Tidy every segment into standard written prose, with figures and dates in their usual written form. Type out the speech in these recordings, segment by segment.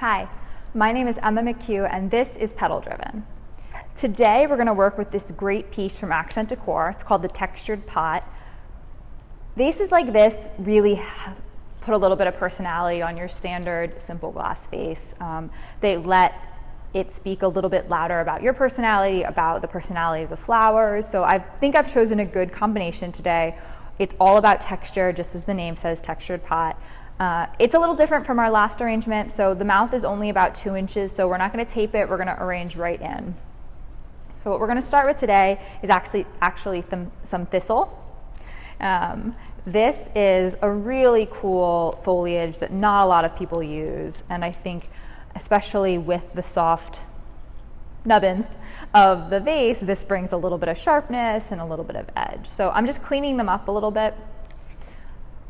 Hi, my name is Emma McHugh and this is Petaldriven. Today we're going to work with this great piece from Accent Decor. It's called the Textured Pot. Vases like this really put a little bit of personality on your standard simple glass vase. They let it speak a little bit louder about your personality, about the personality of the flowers. So I think I've chosen a good combination today. It's all about texture, just as the name says, textured pot. It's a little different from our last arrangement, so the mouth is only about 2 inches, so we're not going to tape it, we're going to arrange right in. So what we're going to start with today is actually some thistle. This is a really cool foliage that not a lot of people use, and I think especially with the soft nubbins of the vase, this brings a little bit of sharpness and a little bit of edge. So I'm just cleaning them up a little bit.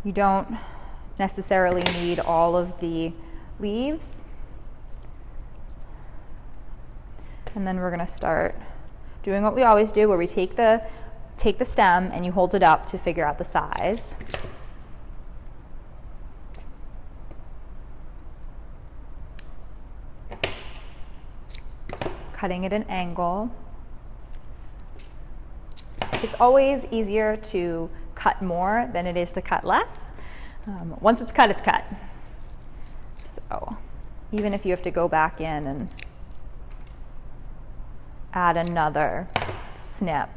You don't necessarily need all of the leaves. And then we're going to start doing what we always do, where we take the stem and you hold it up to figure out the size. Cutting at an angle. It's always easier to cut more than it is to cut less. Once it's cut, it's cut. So even if you have to go back in and add another snip,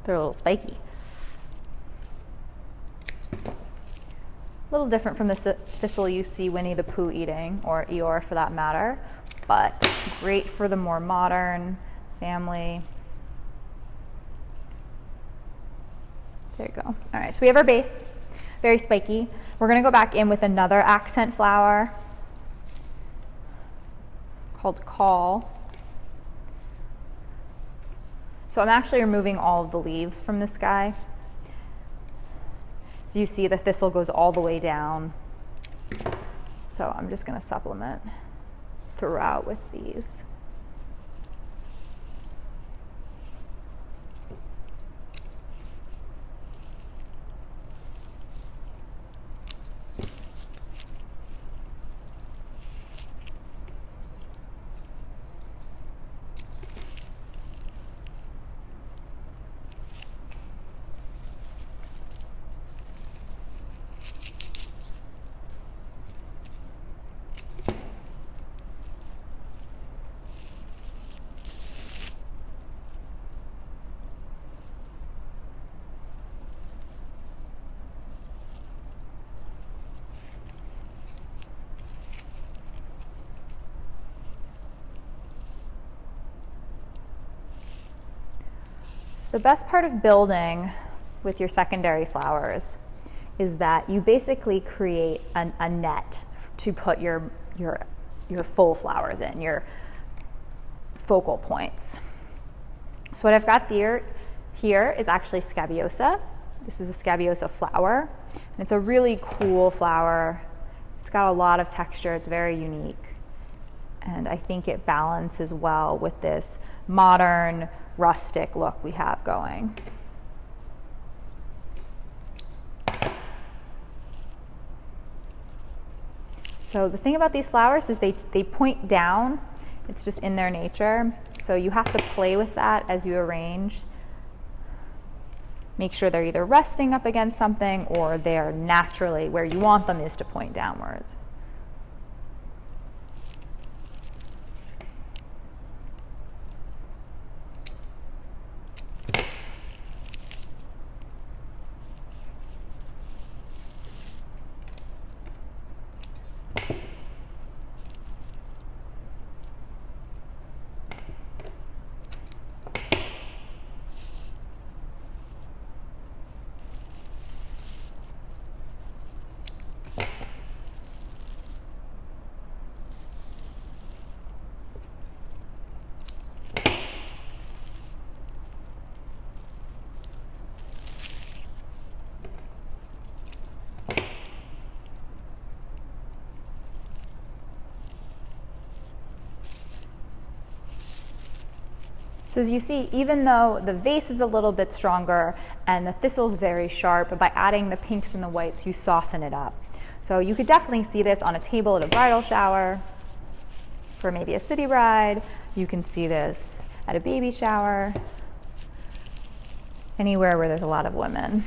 they're a little spiky. A little different from the thistle you see Winnie the Pooh eating, or Eeyore for that matter, but great for the more modern family. There you go. All right, so we have our base, very spiky. We're going to go back in with another accent flower called Call. So I'm actually removing all of the leaves from this guy. So you see the thistle goes all the way down. So I'm just going to supplement throughout with these. So the best part of building with your secondary flowers is that you basically create a net to put your full flowers in, your focal points. So what I've got here is actually Scabiosa. This is a Scabiosa flower, and it's a really cool flower. It's got a lot of texture, it's very unique, and I think it balances well with this modern, rustic look we have going. So the thing about these flowers is they point down. It's just in their nature. So you have to play with that as you arrange. Make sure they're either resting up against something or they're naturally where you want them is to point downwards. So as you see, even though the vase is a little bit stronger and the thistle's very sharp, by adding the pinks and the whites, you soften it up. So you could definitely see this on a table at a bridal shower, for maybe a city bride. You can see this at a baby shower, anywhere where there's a lot of women.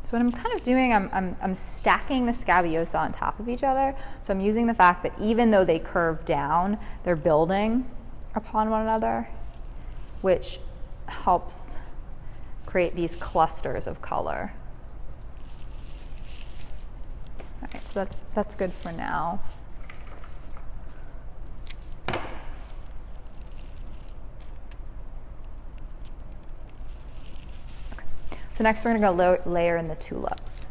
So what I'm kind of doing, I'm stacking the scabiosa on top of each other. So I'm using the fact that even though they curve down, they're building upon one another, which helps create these clusters of color. All right, so that's good for now. So next we're going to go layer in the tulips.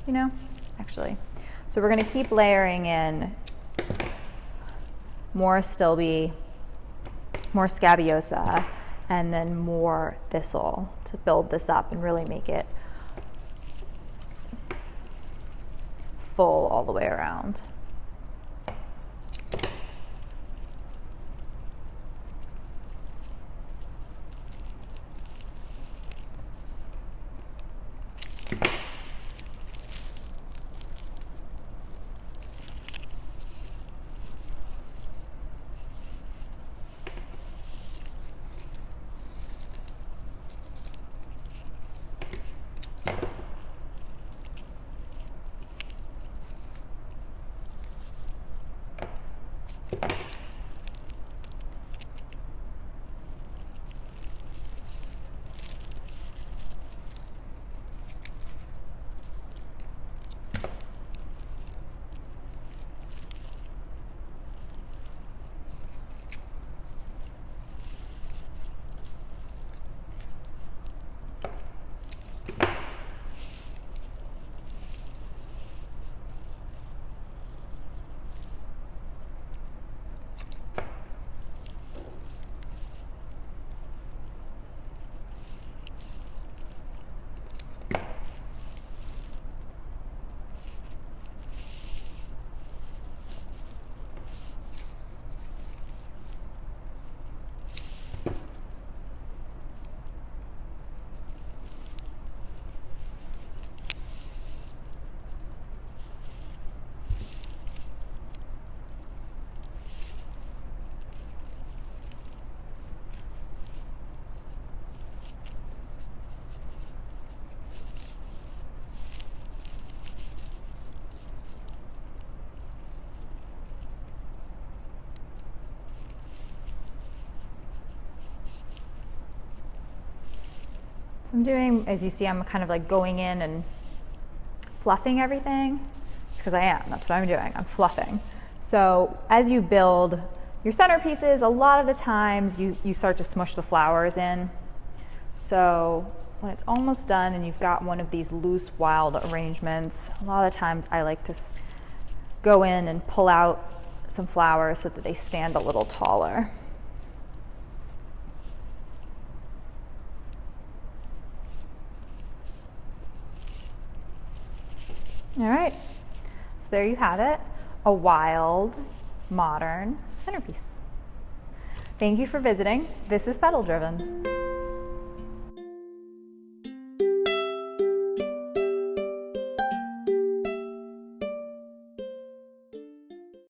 You know, actually. So we're going to keep layering in more stilbe, more scabiosa, and then more thistle to build this up and really make it full all the way around. I'm doing, as you see, I'm kind of like going in and fluffing everything. It's because I am, that's what I'm doing, I'm fluffing. So as you build your centerpieces, a lot of the times you start to smush the flowers in. So when it's almost done and you've got one of these loose, wild arrangements, a lot of the times I like to go in and pull out some flowers so that they stand a little taller. All right, so there you have it, a wild, modern centerpiece. Thank you for visiting. This is Petal Driven.